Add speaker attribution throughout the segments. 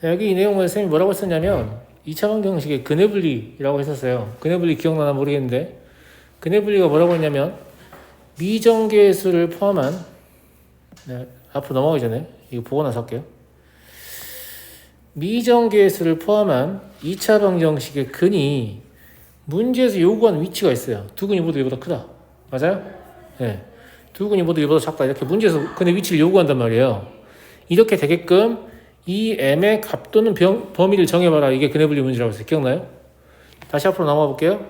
Speaker 1: 여기 이 내용을 선생님이 뭐라고 썼냐면 2차 방정식의 근해분리라고 했었어요. 근해분리 기억나나 모르겠는데 근해분리가 뭐라고 했냐면 미정계수를 포함한 앞으로 넘어가기 전에 이거 보고 나서 할게요. 미정계수를 포함한 2차 방정식의 근이 문제에서 요구하는 위치가 있어요. 두 근이 모두 이보다 크다. 맞아요? 네. 두 근이 모두 이보다 작다. 이렇게 문제에서 근의 위치를 요구한단 말이에요. 이렇게 되게끔 이 m의 값 또는 범위를 정해봐라. 이게 근해분리 문제라고 했어요. 기억나요? 다시 앞으로 넘어가 볼게요.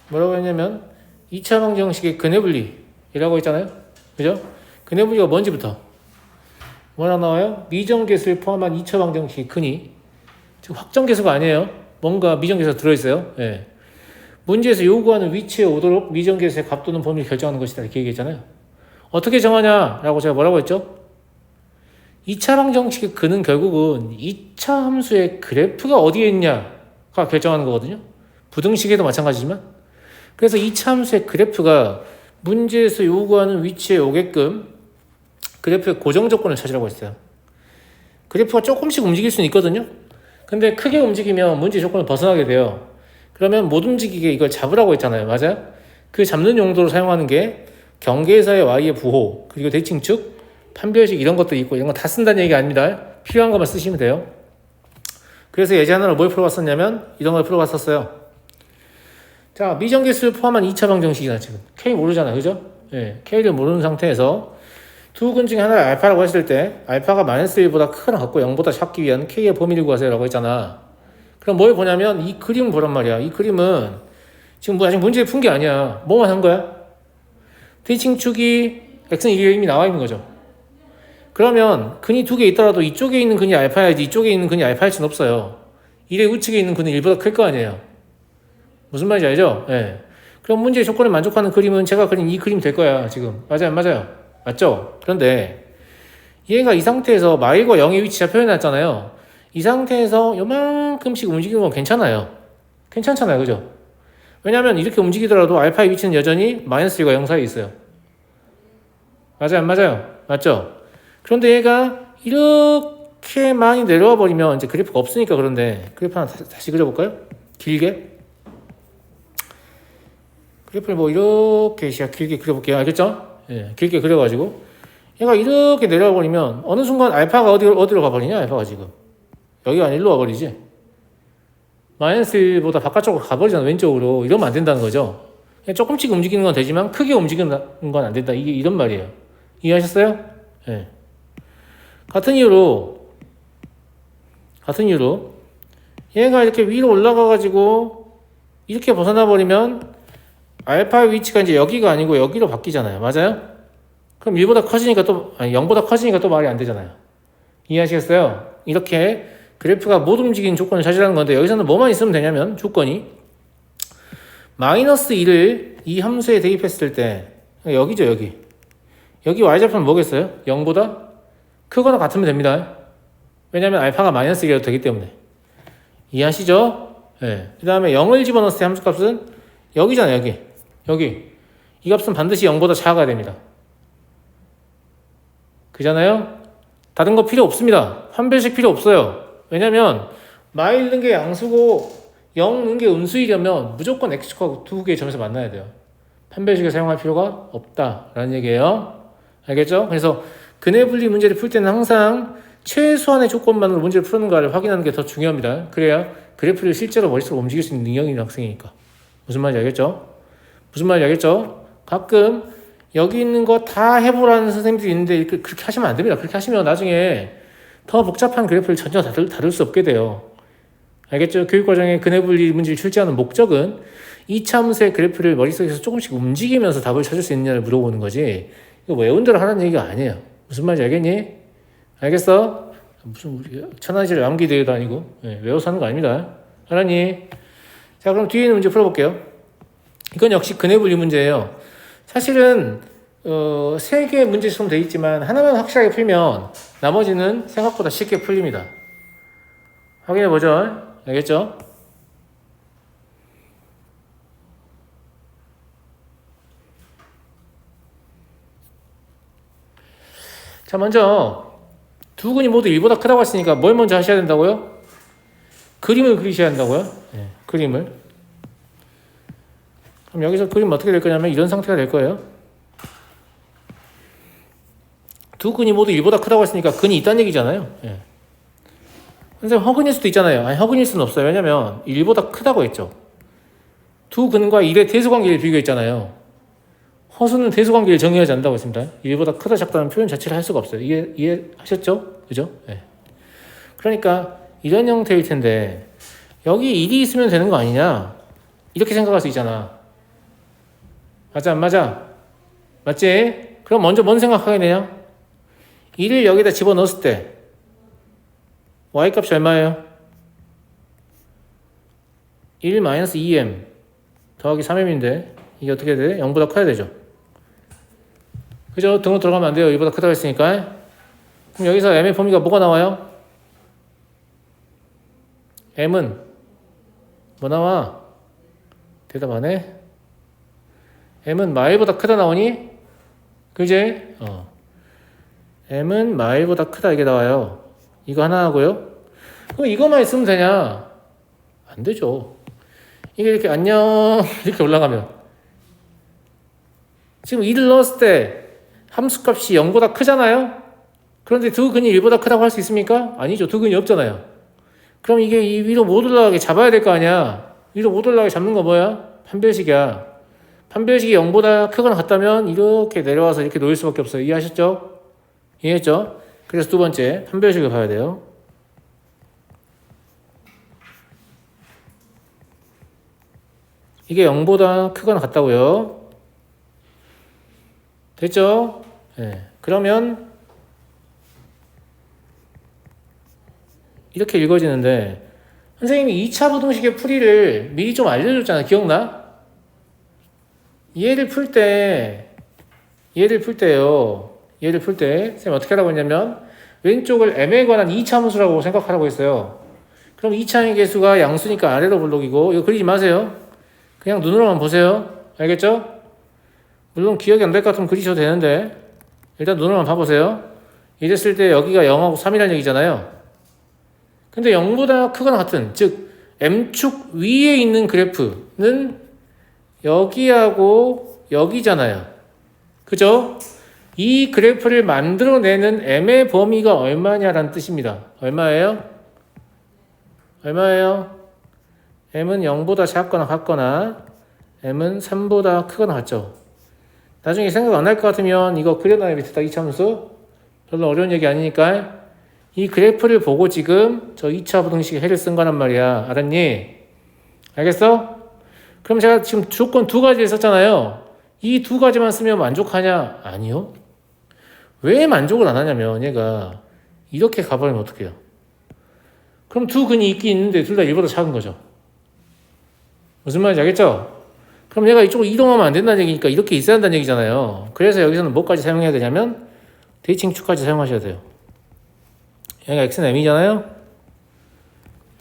Speaker 1: 뭐라고 했냐면 2차 방정식의 근해분리라고 했잖아요. 그죠? 근해분리가 뭔지부터 뭐라 나와요? 미정계수를 포함한 2차 방정식의 근이 지금 확정계수가 아니에요. 뭔가 미정계수가 들어있어요. 예. 문제에서 요구하는 위치에 오도록 미정계수의 값 또는 범위를 결정하는 것이다. 이렇게 얘기했잖아요. 어떻게 정하냐라고 제가 뭐라고 했죠? 2차 방정식의 근은 결국은 2차 함수의 그래프가 어디에 있냐가 결정하는 거거든요. 부등식에도 마찬가지지만. 그래서 2차 함수의 그래프가 문제에서 요구하는 위치에 오게끔 그래프의 고정 조건을 찾으라고 했어요. 그래프가 조금씩 움직일 수는 있거든요. 근데 크게 움직이면 문제 조건을 벗어나게 돼요. 그러면 못 움직이게 이걸 잡으라고 했잖아요. 맞아요? 그 잡는 용도로 사용하는 게 경계에서의 y의 부호, 그리고 대칭축, 판별식 이런 것도 있고 이런 거 다 쓴다는 얘기가 아닙니다. 필요한 것만 쓰시면 돼요. 그래서 예제 하나로 뭘 풀어봤었냐면 이런 걸 풀어봤었어요. 자, 미정계수를 포함한 2차 방정식이잖아 지금. K 모르잖아. 그죠? 예, K를 모르는 상태에서 두 근 중에 하나를 알파라고 했을 때 알파가 마이너스 1보다 크거나 같고 0보다 작기 위한 K의 범위를 구하세요 라고 했잖아. 그럼 뭘 보냐면 이 그림을 보란 말이야. 이 그림은 지금 뭐 아직 문제를 푼 게 아니야. 뭐만 한 거야? 대칭축이 x는 1이 이미 나와 있는 거죠. 그러면 근이 두 개 있더라도 이쪽에 있는 근이 알파야지 이쪽에 있는 근이 알파일 수는 없어요. 1의 우측에 있는 근은 1보다 클 거 아니에요. 무슨 말인지 알죠? 예. 그럼 문제의 조건에 만족하는 그림은 제가 그린 이 그림이 될 거야 지금. 맞아요? 맞아요? 맞죠? 그런데 얘가 이 상태에서 마일과 0의 위치가 표현해놨잖아요. 이 상태에서 요만큼씩 움직이는 건 괜찮아요. 괜찮잖아요. 그죠? 왜냐면 이렇게 움직이더라도 알파의 위치는 여전히 마이너스 1과 0 사이에 있어요. 맞아요? 안 맞아요? 맞죠? 그런데 얘가 이렇게 많이 내려와 버리면 이제 그래프가 없으니까 그런데 그래프 하나 다시 그려볼까요? 길게. 그래프를 뭐 이렇게 길게 그려볼게요. 알겠죠? 예, 길게 그려가지고 얘가 이렇게 내려와 버리면 어느 순간 알파가 어디로 가버리냐? 알파가 지금 여기가 아니라 일로 와버리지. 마이너스 1보다 바깥쪽으로 가버리잖아. 왼쪽으로. 이러면 안 된다는 거죠. 조금씩 움직이는 건 되지만 크게 움직이는 건 안 된다. 이게 이런 말이에요. 이해하셨어요? 예. 같은 이유로 얘가 이렇게 위로 올라가가지고 이렇게 벗어나 버리면 알파의 위치가 이제 여기가 아니고 여기로 바뀌잖아요. 맞아요? 그럼 1보다 커지니까 또, 아니 0보다 커지니까 또 말이 안 되잖아요. 이해하시겠어요? 이렇게 그래프가 못 움직이는 조건을 찾으라는 건데 여기서는 뭐만 있으면 되냐면 조건이 마이너스 1을 이 함수에 대입했을 때 여기죠. 여기 y좌표는 뭐겠어요? 0보다 크거나 같으면 됩니다. 왜냐하면 알파가 마이너스 1이라도 되기 때문에. 이해하시죠? 네. 그 다음에 0을 집어넣었을 때 함수값은 여기잖아요. 여기. 이 값은 반드시 0보다 작아야 됩니다. 그잖아요? 다른 거 필요 없습니다. 판별식 필요 없어요. 왜냐면 마일 넣은 게 양수고 0 넣은 게 음수이려면 무조건 x축하고 두 개의 점에서 만나야 돼요. 판별식을 사용할 필요가 없다라는 얘기예요. 알겠죠? 그래서 근해분리 문제를 풀 때는 항상 최소한의 조건만으로 문제를 푸는가를 확인하는 게 더 중요합니다. 그래야 그래프를 실제로 머릿속으로 움직일 수 있는 능력이 있는 학생이니까. 무슨 말인지 알겠죠? 가끔 여기 있는 거 다 해보라는 선생님들이 있는데 그렇게 하시면 안 됩니다. 그렇게 하시면 나중에 더 복잡한 그래프를 전혀 다룰 수 없게 돼요. 알겠죠? 교육과정에 근해분리 문제를 출제하는 목적은 2차 함수의 그래프를 머릿속에서 조금씩 움직이면서 답을 찾을 수 있느냐를 물어보는 거지 이거 외운 대로 하라는 얘기가 아니에요. 무슨 말인지 알겠니? 알겠어? 무슨 우리 천안시를 암기대회도 아니고 외워서 하는 거 아닙니다. 알았니? 자, 그럼 뒤에 있는 문제 풀어볼게요. 이건 역시 근해분리 문제예요. 사실은 3개의 문제처럼 되어 있지만 하나만 확실하게 풀면 나머지는 생각보다 쉽게 풀립니다. 확인해보죠. 알겠죠? 자, 먼저 두 근이 모두 1보다 크다고 했으니까 뭘 먼저 하셔야 된다고요? 그림을 그리셔야 한다고요? 네, 그림을. 그럼 여기서 그림 어떻게 될 거냐면 이런 상태가 될 거예요. 두 근이 모두 1보다 크다고 했으니까 근이 있다는 얘기잖아요. 예. 선생님 허근일 수도 있잖아요. 아니 허근일 수는 없어요. 왜냐면 1보다 크다고 했죠. 두 근과 1의 대수관계를 비교했잖아요. 허수는 대수관계를 정의하지 않는다고 했습니다. 1보다 크다 작다는 표현 자체를 할 수가 없어요. 이해하셨죠? 그죠? 예. 그러니까 이런 형태일 텐데 여기 1이 있으면 되는 거 아니냐? 이렇게 생각할 수 있잖아. 맞아 안 맞아? 맞지? 그럼 먼저 뭔 생각하게 되냐? 1을 여기다 집어넣었을 때 y값이 얼마예요? 1-2m 더하기 3m인데 이게 어떻게 돼? 0보다 커야 되죠. 그죠? 등으로 들어가면 안 돼요. 1보다 크다고 했으니까. 그럼 여기서 m의 범위가 뭐가 나와요? m은 뭐 나와? 대답 안 해? m은 마일보다 크다 나오니? 그지? m은 마일보다 크다 이게 나와요. 이거 하나 하고요. 그럼 이것만 있으면 되냐? 안 되죠. 이게 이렇게 안녕 이렇게 올라가면 지금 1을 넣었을 때 함수값이 0보다 크잖아요? 그런데 두 근이 1보다 크다고 할 수 있습니까? 아니죠. 두 근이 없잖아요. 그럼 이게 이 위로 못 올라가게 잡아야 될 거 아니야? 위로 못 올라가게 잡는 거 뭐야? 판별식이야. 판별식이 0보다 크거나 같다면 이렇게 내려와서 이렇게 놓일 수밖에 없어요. 이해하셨죠? 이해했죠? 그래서 두 번째 판별식을 봐야 돼요. 이게 0보다 크거나 같다고요. 됐죠? 네. 그러면 이렇게 읽어지는데 선생님이 2차 부등식의 풀이를 미리 좀 알려줬잖아. 기억나? 얘를 풀 때요. 얘를 풀 때 선생님 어떻게 하라고 했냐면 왼쪽을 m에 관한 2차 함수라고 생각하라고 했어요. 그럼 2차의 개수가 양수니까 아래로 볼록이고 이거 그리지 마세요. 그냥 눈으로만 보세요. 알겠죠? 물론 기억이 안 될 것 같으면 그리셔도 되는데 일단 눈으로만 봐보세요. 이랬을 때 여기가 0하고 3이라는 얘기잖아요. 근데 0보다 크거나 같은 즉 m축 위에 있는 그래프는 여기하고 여기잖아요. 그죠? 이 그래프를 만들어내는 m의 범위가 얼마냐라는 뜻입니다. 얼마예요? m은 0보다 작거나 같거나 m은 3보다 크거나 같죠. 나중에 생각 안 날 것 같으면 이거 그려놔요. 밑에다 이차함수. 별로 어려운 얘기 아니니까 이 그래프를 보고 지금 저 2차 부등식의 해를 쓴 거란 말이야. 알았니? 알겠어? 그럼 제가 지금 조건 두 가지를 썼잖아요. 이 두 가지만 쓰면 만족하냐? 아니요. 왜 만족을 안 하냐면 얘가 이렇게 가버리면 어떡해요? 그럼 두 근이 있긴 있는데 둘 다 1보다 작은 거죠. 무슨 말인지 알겠죠? 그럼 얘가 이쪽으로 이동하면 안 된다는 얘기니까 이렇게 있어야 한다는 얘기잖아요. 그래서 여기서는 뭐까지 사용해야 되냐면 대칭축까지 사용하셔야 돼요. 얘가 x는 m이잖아요.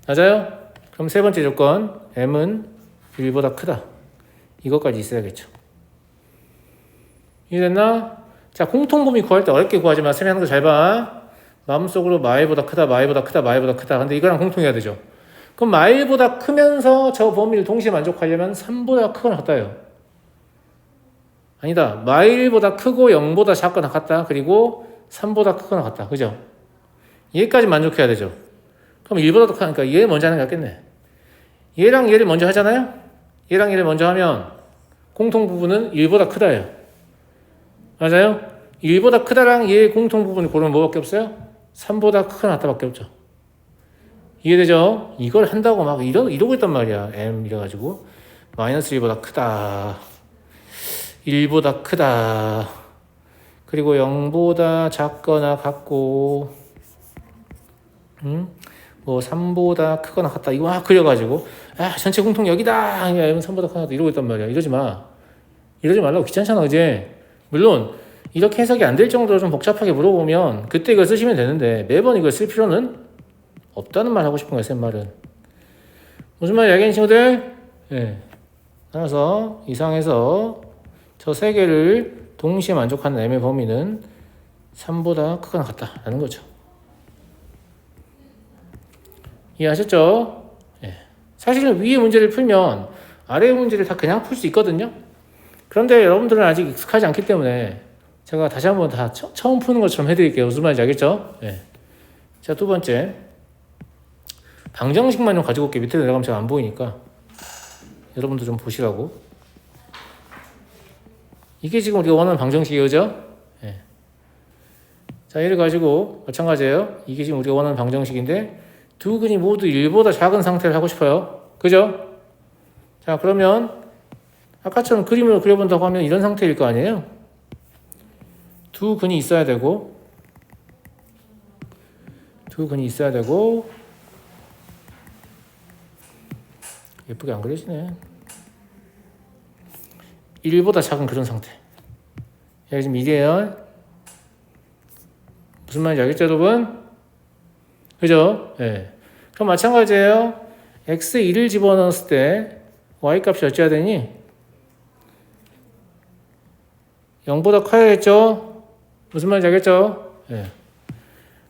Speaker 1: 맞아요? 그럼 세 번째 조건 m은 1보다 크다. 이것까지 있어야겠죠. 이해됐나? 자, 공통범위 구할 때 어렵게 구하지 마. 쌤이 하는 거 잘 봐. 마음속으로 마일보다 크다. 근데 이거랑 공통해야 되죠. 그럼 마일보다 크면서 저 범위를 동시에 만족하려면 3보다 크거나 같다요. 아니다. 마일보다 크고 0보다 작거나 같다. 그리고 3보다 크거나 같다. 그죠? 얘까지 만족해야 되죠. 그럼 1보다 더 크니까 얘 먼저 하는 게 낫겠네. 얘랑 얘를 먼저 하잖아요. 얘랑 얘를 먼저 하면 공통 부분은 1보다 크다예요. 맞아요? 1보다 크다랑 얘의 공통 부분을 고르면 뭐밖에 없어요? 3보다 크거나 같다밖에 없죠. 이해되죠? 이걸 한다고 막 이러고 있단 말이야. m 이래가지고 마이너스 1보다 크다. 1보다 크다. 그리고 0보다 작거나 같고 뭐 3보다 크거나 같다. 이거 막 그려가지고 전체 공통 여기다. m은 3보다 크거나 같다. 이러고 있단 말이야. 이러지 마. 이러지 말라고. 귀찮잖아. 그지? 물론 이렇게 해석이 안 될 정도로 좀 복잡하게 물어보면 그때 이걸 쓰시면 되는데 매번 이걸 쓸 필요는 없다는 말 하고 싶은 거예요. 쌤 말은. 무슨 말인지 알겠니 친구들? 네. 따라서 이상해서 저 세 개를 동시에 만족하는 m의 범위는 3보다 크거나 같다라는 거죠. 이해하셨죠? 예. 사실은 위의 문제를 풀면 아래의 문제를 다 그냥 풀 수 있거든요. 그런데 여러분들은 아직 익숙하지 않기 때문에 제가 다시 한번 다 처음 푸는 것처럼 해드릴게요. 무슨 말인지 알겠죠? 예. 자, 두 번째. 방정식만 좀 가지고 올게요. 밑에 내려가면 제가 안 보이니까. 여러분도 좀 보시라고. 이게 지금 우리가 원하는 방정식이에요. 그죠? 예. 자, 얘를 가지고 마찬가지예요. 이게 지금 우리가 원하는 방정식인데 두 근이 모두 1보다 작은 상태를 하고 싶어요. 그죠? 자, 그러면 아까처럼 그림을 그려본다고 하면 이런 상태일 거 아니에요? 두 근이 있어야 되고 예쁘게 안 그려지네. 1보다 작은 그런 상태. 여기 지금 이게요. 무슨 말인지 알겠죠, 여러분? 그죠? 예. 그럼 마찬가지예요. x에 1을 집어넣었을 때 y 값이 어찌해야 되니? 0보다 커야겠죠? 무슨 말인지 알겠죠? 예.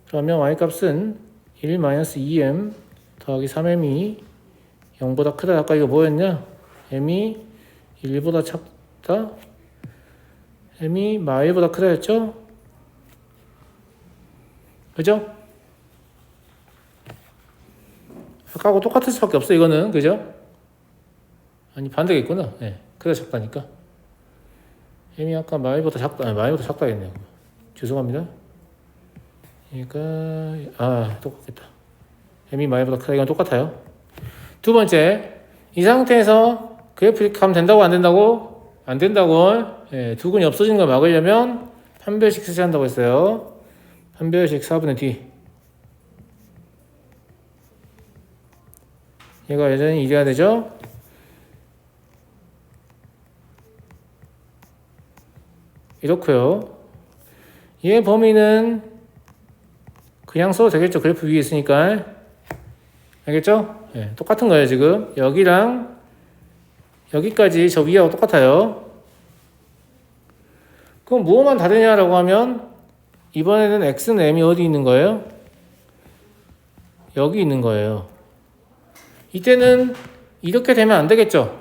Speaker 1: 그러면 y 값은 1-2m 더하기 3m이 0보다 크다. 아까 이거 뭐였냐? m이 1보다 작다. m이 마이보다 크다 했죠? 그죠? 아까하고 똑같을 수밖에 없어 이거는. 그죠? 아니 반대가 있구나. 네, 크다 작다니까. m이 아까 마이보다 작다. 아니 마이보다 작다겠네요. 죄송합니다. 그러니까 똑같겠다. m이 마이보다 크다. 이건 똑같아요. 두 번째, 이 상태에서 그래프 이렇게 가면 된다고 안 된다고? 안 된다고. 예, 두 근이 없어지는 걸 막으려면 판별식 설치한다고 했어요. 판별식 4분의 D. 얘가 여전히 이래야 되죠? 이렇고요. 얘 범위는 그냥 써도 되겠죠? 그래프 위에 있으니까. 알겠죠? 예, 똑같은 거예요, 지금. 여기랑 여기까지 저 위하고 똑같아요. 그럼 뭐만 다르냐라고 하면 이번에는 x는 m이 어디 있는 거예요? 여기 있는 거예요. 이때는 이렇게 되면 안 되겠죠?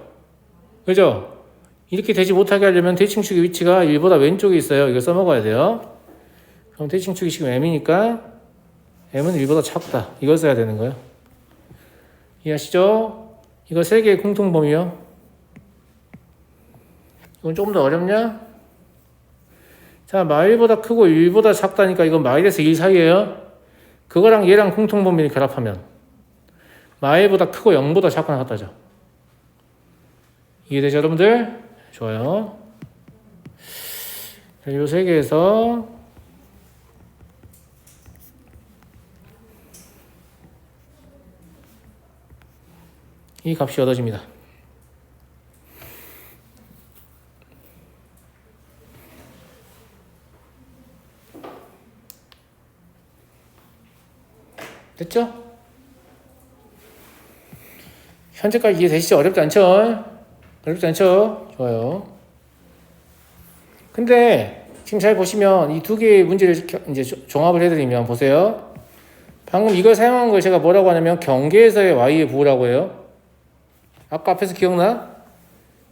Speaker 1: 그죠? 이렇게 되지 못하게 하려면 대칭축의 위치가 1보다 왼쪽에 있어요. 이거 써먹어야 돼요. 그럼 대칭축이 지금 m이니까 m은 1보다 작다. 이걸 써야 되는 거예요. 이해하시죠? 이거 세 개의 공통범위요. 이건 조금 더 어렵냐? 자, 마일보다 크고 1보다 작다니까 이건 마일에서 1 사이에요. 그거랑 얘랑 공통범위를 결합하면 마일보다 크고 0보다 작거나 같다죠. 이해되죠, 여러분들? 좋아요. 요 세 개에서 이 값이 얻어집니다. 됐죠? 현재까지 이해되시죠? 어렵지 않죠? 어렵지 않죠? 좋아요. 근데 지금 잘 보시면 이 두 개의 문제를 이제 종합을 해드리면 보세요. 방금 이걸 사용한 걸 제가 뭐라고 하냐면 경계에서의 y의 부호라고 해요. 아까 앞에서 기억나?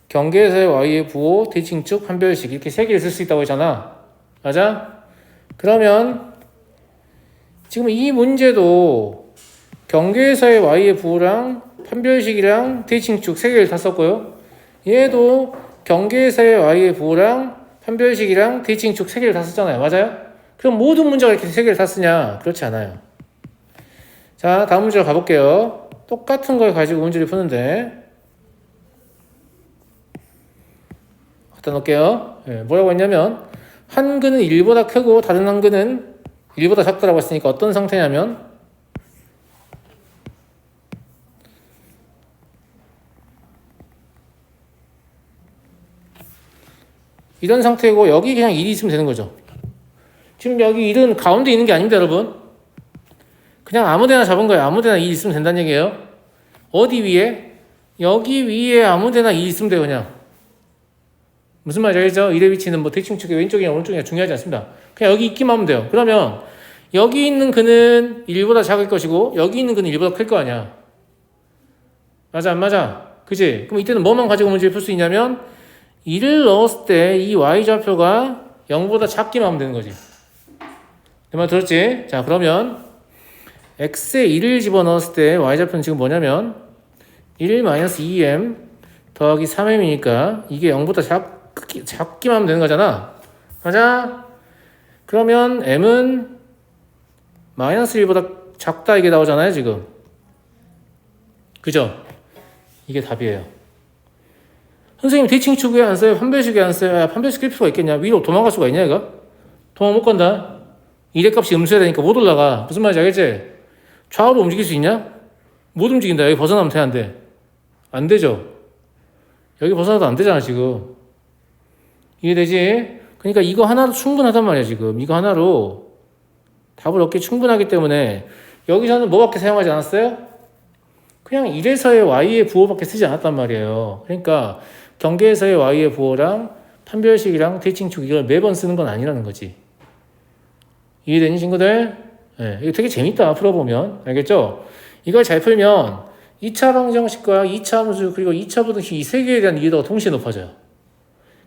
Speaker 1: 경계에서의 y의 부호, 대칭축, 판별식 이렇게 세 개를 쓸 수 있다고 했잖아. 맞아? 그러면 지금 이 문제도 경계에서의 y의 부호랑 판별식이랑 대칭축 세 개를 다 썼고요. 얘도 경계에서의 y의 부호랑 판별식이랑 대칭축 세 개를 다 썼잖아요. 맞아요? 그럼 모든 문제가 이렇게 세 개를 다 쓰냐? 그렇지 않아요. 자, 다음 문제로 가볼게요. 똑같은 걸 가지고 문제를 푸는데 갖다 놓을게요. 네, 뭐라고 했냐면 한 근은 1보다 크고 다른 한 근은 1보다 작다라고 했으니까 어떤 상태냐면 이런 상태고 여기 그냥 1이 있으면 되는 거죠. 지금 여기 1은 가운데 있는 게 아닙니다, 여러분. 그냥 아무데나 잡은 거예요. 아무데나 2 있으면 된다는 얘기예요. 어디 위에? 여기 위에 아무데나 2 있으면 돼요, 그냥. 무슨 말인지 알겠죠? 1의 위치는 뭐 대칭축의 왼쪽이냐 오른쪽이냐 중요하지 않습니다. 그냥 여기 있기만 하면 돼요. 그러면 여기 있는 근은 1보다 작을 것이고 여기 있는 근은 1보다 클 거 아니야. 맞아 안 맞아? 그지? 그럼 이때는 뭐만 가지고 문제를 풀 수 있냐면 1을 넣었을 때 이 y좌표가 0보다 작기만 하면 되는 거지. 내 말 들었지? 자 그러면 x에 1을 집어넣었을 때 y좌표는 지금 뭐냐면 1-2m 더하기 3m이니까 이게 0보다 작기만 하면 되는 거잖아. 맞아? 그러면 m은 마이너스 1보다 작다 이게 나오잖아요 지금. 그죠? 이게 답이에요. 선생님 대칭축 왜 안 써요? 판별식 왜 안 써요? 야, 판별식 쓸 필요가 있겠냐? 위로 도망갈 수가 있냐 이거? 도망 못 간다. 이래값이 음수해야 되니까 못 올라가. 무슨 말인지 알겠지? 좌우로 움직일 수 있냐? 못 움직인다. 여기 벗어나면 돼 안 돼? 안 되죠? 여기 벗어나도 안 되잖아 지금. 이해되지? 그러니까 이거 하나로 충분하단 말이야 지금. 이거 하나로 답을 얻기 충분하기 때문에 여기서는 뭐밖에 사용하지 않았어요? 그냥 1에서의 y의 부호밖에 쓰지 않았단 말이에요. 그러니까 경계에서의 y의 부호랑 판별식이랑 대칭축 이걸 매번 쓰는 건 아니라는 거지. 이해되니 친구들? 네, 이거 되게 재밌다 풀어보면. 알겠죠? 이걸 잘 풀면 2차 방정식과 2차 함수 그리고 2차 부등식 이 세 개에 대한 이해도가 동시에 높아져요.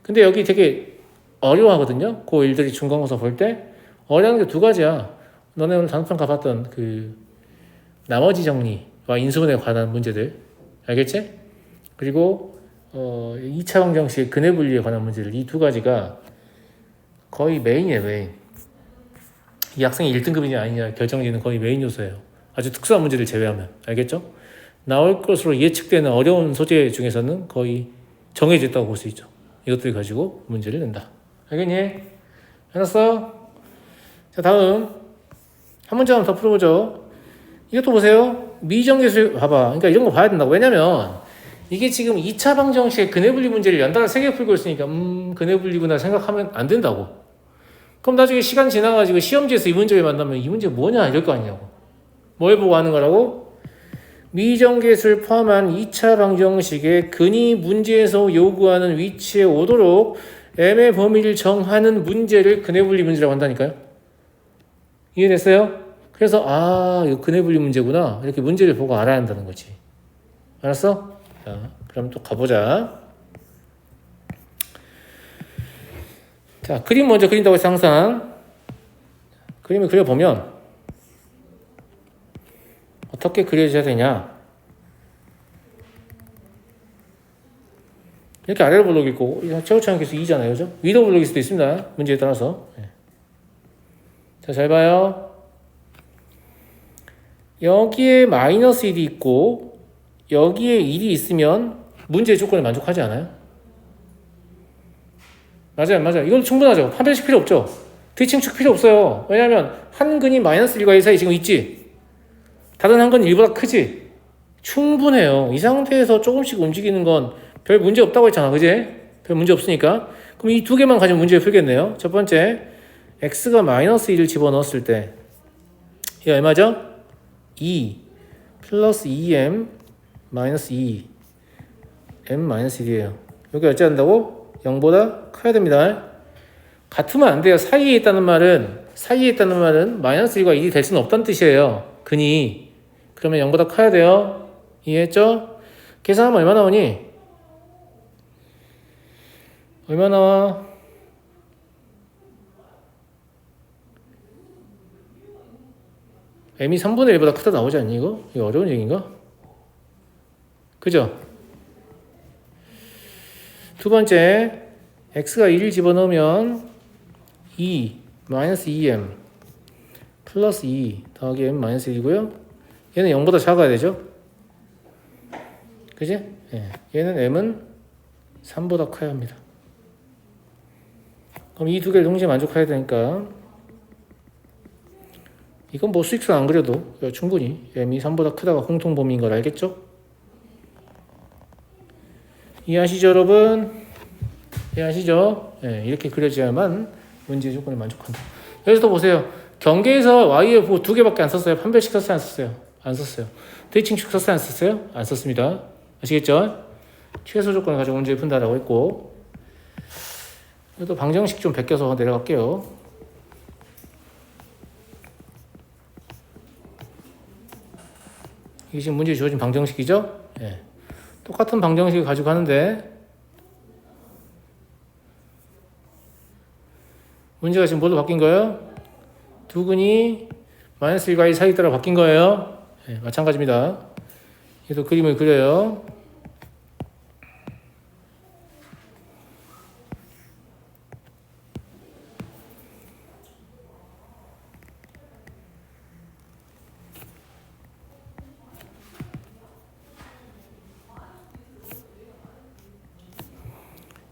Speaker 1: 근데 여기 되게 어려워하거든요. 그 일들이 중간고사 볼 때 어려운 게 두 가지야. 너네 오늘 단편 가봤던 그 나머지 정리와 인수분해에 관한 문제들 알겠지? 그리고 2차 방정식 근해 분리에 관한 문제들 이 두 가지가 거의 메인이에요. 메인. 이 학생이 1등급이냐 아니냐 결정지는 거의 메인 요소예요. 아주 특수한 문제를 제외하면 알겠죠? 나올 것으로 예측되는 어려운 소재 중에서는 거의 정해져 있다고 볼 수 있죠. 이것들 가지고 문제를 낸다. 알겠니? 알았어? 자 다음 한 문제만 더 풀어보죠. 이것도 보세요. 미정계수 봐봐. 그러니까 이런 거 봐야 된다고. 왜냐면 이게 지금 2차 방정식의 근해분리 문제를 연달아 3개 풀고 있으니까 근해분리구나 생각하면 안 된다고. 그럼 나중에 시간 지나가지고 시험지에서 이 문제를 만나면 이 문제 뭐냐 이럴 거 아니냐고. 뭘 보고 하는 거라고? 미정계수를 포함한 2차 방정식의 근이 문제에서 요구하는 위치에 오도록 m의 범위를 정하는 문제를 근해분리 문제라고 한다니까요. 이해됐어요? 그래서 이거 근해분리 문제구나 이렇게 문제를 보고 알아야 한다는 거지. 알았어? 자, 그럼 또 가보자. 자, 그림 먼저 그린다고 해서 항상 그림을 그려보면 어떻게 그려줘야 되냐. 이렇게 아래로 블록이 있고 최고차원 계수 2잖아요. 그죠? 위로 블록일 수도 있습니다. 문제에 따라서. 자, 잘 봐요. 여기에 마이너스 1이 있고 여기에 1이 있으면 문제의 조건을 만족하지 않아요? 맞아요. 이건 충분하죠. 판별식 필요 없죠. 대칭축 필요 없어요. 왜냐하면 한 근이 마이너스 1과 1 사이 지금 있지. 다른 한 근이 1보다 크지. 충분해요. 이 상태에서 조금씩 움직이는 건 별 문제 없다고 했잖아. 그지? 별 문제 없으니까. 그럼 이 두 개만 가지고 문제를 풀겠네요. 첫 번째 x가 마이너스 1을 집어넣었을 때 이게 얼마죠? 2 플러스 2m 마이너스 2 m 마이너스 1이에요. 여기 어찌 한다고? 0보다 커야 됩니다. 같으면 안 돼요. 사이에 있다는 말은 마이너스 1과 1이 될 수는 없다는 뜻이에요. 근이. 그러면 0보다 커야 돼요. 이해했죠? 계산하면 얼마 나오니? 얼마 나와? m이 3분의 1보다 크다 나오지 않니 이거? 이거 어려운 얘기인가? 그죠? 두 번째 x가 1을 집어넣으면 2 마이너스 2m 플러스 2 더하기 m 마이너스 1이고요. 얘는 0보다 작아야 되죠? 그지? 얘는 m은 3보다 커야 합니다. 그럼 이 두 개를 동시에 만족해야 되니까 이건 뭐 수익선 안 그려도 충분히 m이 3보다 크다가 공통 범위인 걸 알겠죠? 이해하시죠 여러분? 이해하시죠? 이렇게 그려져야만 문제의 조건을 만족한다. 여기서 또 보세요. 경계에서 y의 부호 두 개밖에 안 썼어요. 판별식 썼어요? 안 썼어요? 안 썼어요. 대칭축 썼어요? 안 썼어요? 안 썼습니다. 아시겠죠? 최소 조건을 가지고 문제를 푼다라고 했고 또 방정식 좀 베껴서 내려갈게요. 이게 지금 문제에 주어진 방정식이죠? 예. 똑같은 방정식을 가지고 하는데 문제가 지금 뭘로 바뀐 거예요? 두근이 마이너스 1과 1 사이 따라 바뀐 거예요. 예, 마찬가지입니다. 그래서 그림을 그려요.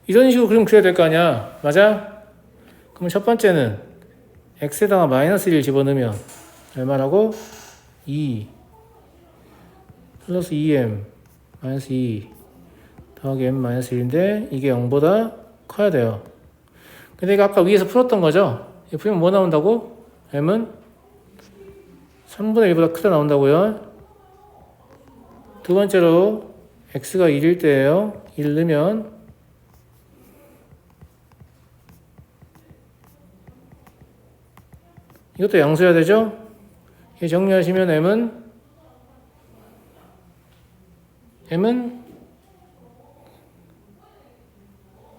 Speaker 1: 이런 식으로 그림 그려야 될 거 아니야. 맞아? 그럼 첫 번째는 x에다가 마이너스 1 집어넣으면 얼마라고? 2 플러스 2m 마이너스 2 더하기 m 마이너스 1인데 이게 0보다 커야 돼요. 근데 이거 아까 위에서 풀었던 거죠? 이거 풀면 뭐 나온다고? m은 3분의 1보다 크다 나온다고요. 두 번째로 x가 1일 때예요. 1 넣으면 이것도 양수해야 되죠? 이게 정리하시면 m은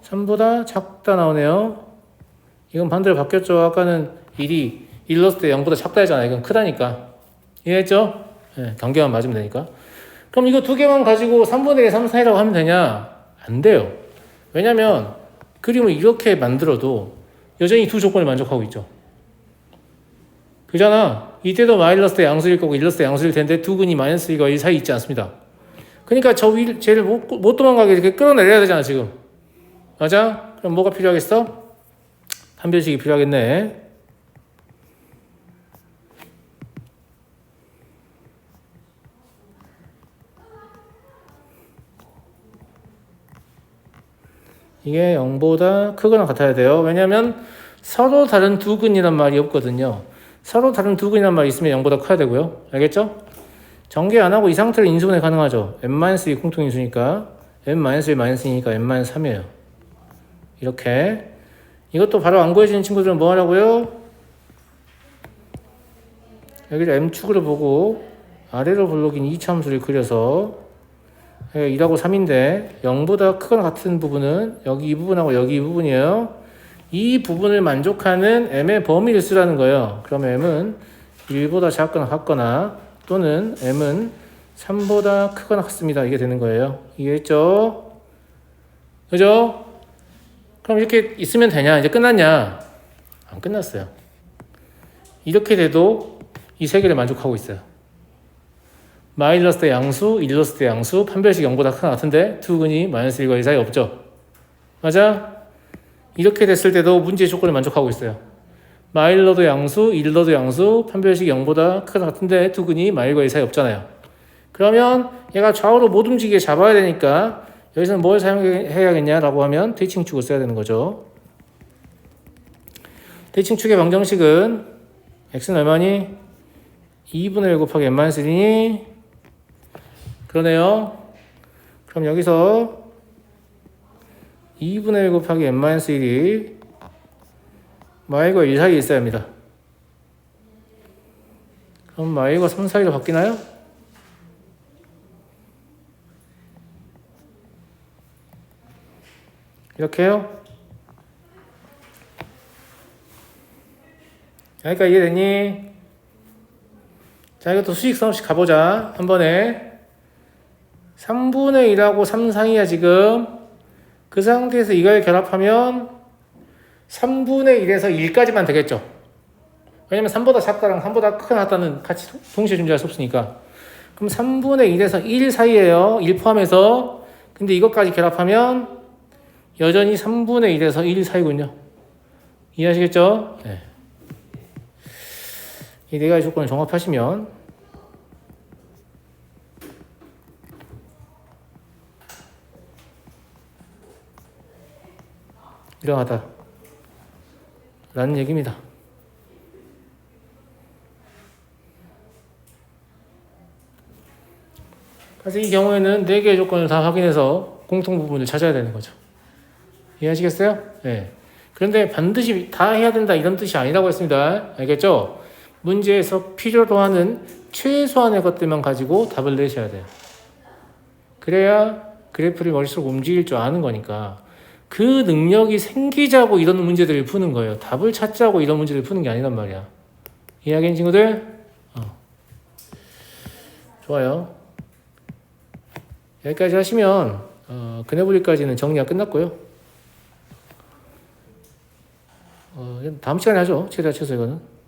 Speaker 1: 3보다 작다 나오네요. 이건 반대로 바뀌었죠. 아까는 1이 1 넣었을 때 0보다 작다 했잖아요. 이건 크다니까. 이해했죠? 네, 경계만 맞으면 되니까. 그럼 이거 두 개만 가지고 3분의 1, 3, 4이라고 하면 되냐? 안 돼요. 왜냐면 그림을 이렇게 만들어도 여전히 두 조건을 만족하고 있죠. 그잖아. 이때도 마이너스 때 양수일 거고 1 넣었을 때 양수일 텐데 두근이 마이너스 1과 1 사이 있지 않습니다. 그러니까 쟤를 못 도망가게 이렇게 끌어내려야 되잖아 지금. 맞아? 그럼 뭐가 필요하겠어? 판별식이 필요하겠네. 이게 0보다 크거나 같아야 돼요. 왜냐하면 서로 다른 두근이란 말이 없거든요. 서로 다른 두근이란 말이 있으면 0보다 커야 되고요. 알겠죠? 전개 안 하고 이 상태로 인수분해 가능하죠. m-2 공통인수니까 m-1 마이너스이니까 m-3이에요. 이렇게. 이것도 바로 안 구해지는 친구들은 뭐 하라고요? 여기를 m축으로 보고 아래로 블록인 이차함수를 그려서 1하고 3인데 0보다 크거나 같은 부분은 여기 이 부분하고 여기 이 부분이에요. 이 부분을 만족하는 m의 범위를 쓰라는 거예요. 그럼 m은 1보다 작거나 같거나 또는 m은 3보다 크거나 같습니다. 이게 되는 거예요. 이해했죠? 그죠? 그럼 이렇게 있으면 되냐? 이제 끝났냐? 안 끝났어요. 이렇게 돼도 이 세 개를 만족하고 있어요. 마이너스 대 양수, 1 넣었을 때 양수, 판별식 0보다 크거나 같은데 두근이 마이너스 1과 1 사이 없죠? 맞아? 이렇게 됐을 때도 문제의 조건을 만족하고 있어요. 마일러도 양수, 1 넣어도 양수, 판별식 0보다 크거나 같은데 두근이 마일과 1 사이 없잖아요. 그러면 얘가 좌우로 못 움직이게 잡아야 되니까 여기서는 뭘 사용해야겠냐라고 하면 대칭축을 써야 되는 거죠. 대칭축의 방정식은 x는 얼마니? 2분의 1 곱하기 n-1이니? 그러네요. 그럼 여기서 2분의 1 곱하기 n-1이 마일과 1 사이에 있어야 합니다. 그럼 마일과 3 사이로 바뀌나요? 이렇게요? 여기까지 이해됐니? 자, 이것도 수직선 없이 가보자. 한 번에 3분의 1하고 3 사이야 지금. 그 상태에서 이걸 결합하면 3분의 1에서 1까지만 되겠죠. 왜냐면 3보다 작다랑 3보다 크거나 같다는 같이 동시에 존재할 수 없으니까. 그럼 3분의 1에서 1 사이에요. 1 포함해서. 근데 이것까지 결합하면 여전히 3분의 1에서 1 사이군요. 이해하시겠죠? 네. 이 네 가지 조건을 종합하시면 이러하다 라는 얘기입니다. 그래서 이 경우에는 4개의 조건을 다 확인해서 공통 부분을 찾아야 되는 거죠. 이해하시겠어요? 네. 그런데 반드시 다 해야 된다 이런 뜻이 아니라고 했습니다. 알겠죠? 문제에서 필요로 하는 최소한의 것들만 가지고 답을 내셔야 돼요. 그래야 그래프를 머릿속으로 움직일 줄 아는 거니까 그 능력이 생기자고 이런 문제들을 푸는 거예요. 답을 찾자고 이런 문제를 푸는 게 아니란 말이야. 이해하겠니 친구들? 좋아요. 여기까지 하시면 그네블리까지는 정리가 끝났고요. 다음 시간에 하죠. 최대한 최소 이거는.